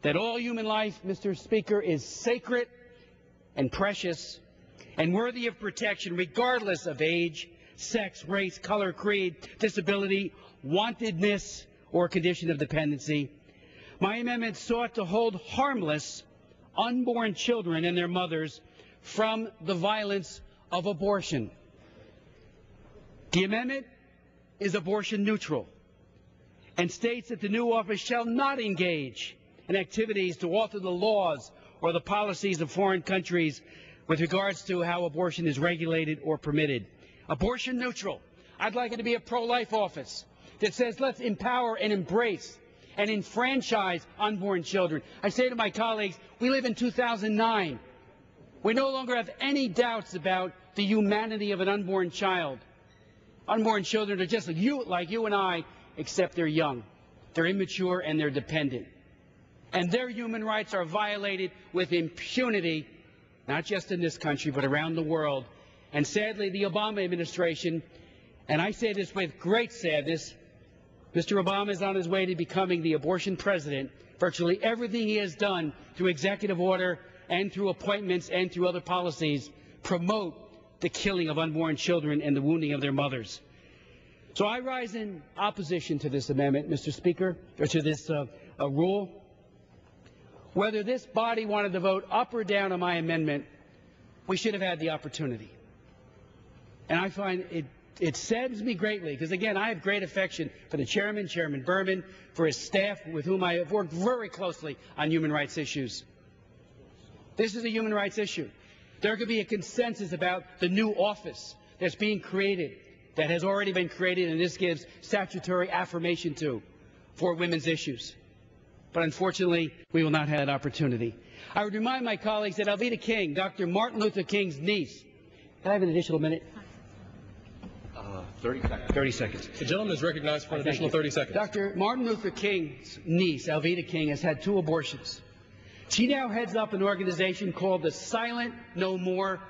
that all human life, Mr. Speaker, is sacred and precious and worthy of protection regardless of age, sex, race, color, creed, disability, wantedness, or condition of dependency. My amendment sought to hold harmless unborn children and their mothers from the violence of abortion. The amendment is abortion neutral and states that the new office shall not engage in activities to alter the laws or the policies of foreign countries with regards to how abortion is regulated or permitted. Abortion neutral. I'd like it to be a pro-life office that says let's empower and embrace and enfranchise unborn children. I say to my colleagues, we live in 2009. We no longer have any doubts about the humanity of an unborn child. Unborn children are just like you and I, except they're young, they're immature, and they're dependent. And their human rights are violated with impunity, not just in this country, but around the world. And sadly, the Obama administration, and I say this with great sadness, Mr. Obama is on his way to becoming the abortion president. Virtually everything he has done through executive order and through appointments and through other policies promote the killing of unborn children and the wounding of their mothers. So I rise in opposition to this amendment, Mr. Speaker, or to this rule. Whether this body wanted to vote up or down on my amendment, we should have had the opportunity. And I find it saddens me greatly, because, again, I have great affection for the chairman, Chairman Berman, for his staff, with whom I have worked very closely on human rights issues. This is a human rights issue. There could be a consensus about the new office that's being created, that has already been created, and this gives statutory affirmation to, for women's issues. But unfortunately, we will not have that opportunity. I would remind my colleagues that Alveda King, Dr. Martin Luther King's niece, can I have an additional minute? 30 seconds. The gentleman is recognized for an additional 30 seconds. Dr. Martin Luther King's niece, Alveda King, has had 2 abortions. She now heads up an organization called the Silent No More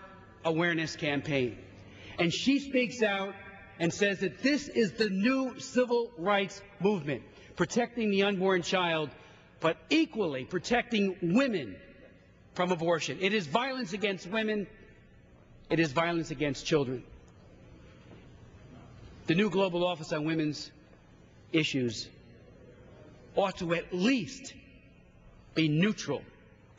Awareness Campaign. And she speaks out and says that this is the new civil rights movement, protecting the unborn child, but equally protecting women from abortion. It is violence against women. It is violence against children. The new Global Office on Women's Issues ought to at least be neutral.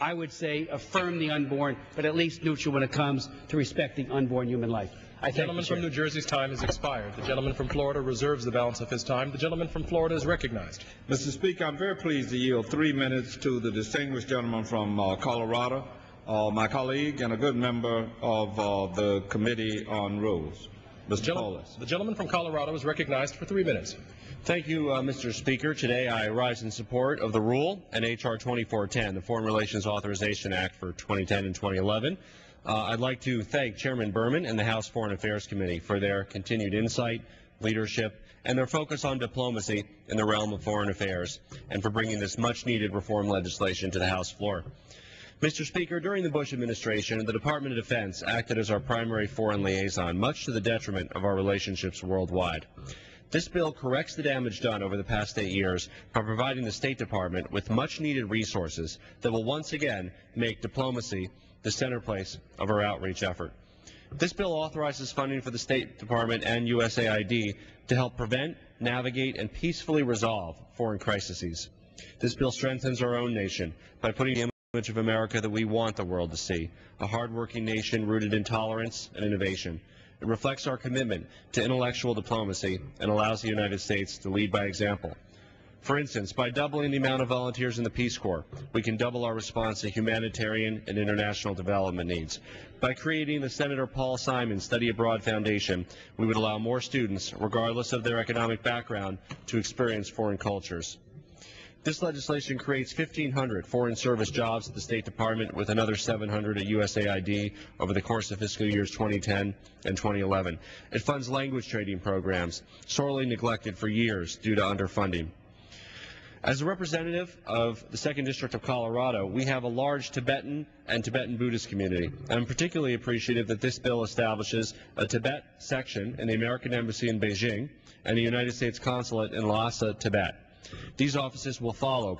I would say affirm the unborn, but at least neutral when it comes to respecting unborn human life. The gentleman from New Jersey's time has expired. The gentleman from Florida reserves the balance of his time. The gentleman from Florida is recognized. Mr. Speaker, I'm very pleased to yield 3 minutes to the distinguished gentleman from Colorado, my colleague and a good member of the Committee on Rules. Mr. Polis. The gentleman from Colorado is recognized for 3 minutes. Thank you, Mr. Speaker. Today I rise in support of the rule and H.R. 2410, the Foreign Relations Authorization Act for 2010 and 2011. I'd like to thank Chairman Berman and the House Foreign Affairs Committee for their continued insight, leadership, and their focus on diplomacy in the realm of foreign affairs, and for bringing this much-needed reform legislation to the House floor. Mr. Speaker, during the Bush administration, the Department of Defense acted as our primary foreign liaison, much to the detriment of our relationships worldwide. This bill corrects the damage done over the past 8 years by providing the State Department with much-needed resources that will once again make diplomacy the center place of our outreach effort. This bill authorizes funding for the State Department and USAID to help prevent, navigate, and peacefully resolve foreign crises. This bill strengthens our own nation by putting the image of America that we want the world to see, a hardworking nation rooted in tolerance and innovation. It reflects our commitment to intellectual diplomacy and allows the United States to lead by example. For instance, by doubling the amount of volunteers in the Peace Corps, we can double our response to humanitarian and international development needs. By creating the Senator Paul Simon Study Abroad Foundation, we would allow more students, regardless of their economic background, to experience foreign cultures. This legislation creates 1,500 foreign service jobs at the State Department, with another 700 at USAID over the course of fiscal years 2010 and 2011. It funds language training programs, sorely neglected for years due to underfunding. As a representative of the 2nd District of Colorado, we have a large Tibetan and Tibetan Buddhist community, and I'm particularly appreciative that this bill establishes a Tibet section in the American Embassy in Beijing and the United States Consulate in Lhasa, Tibet. These offices will follow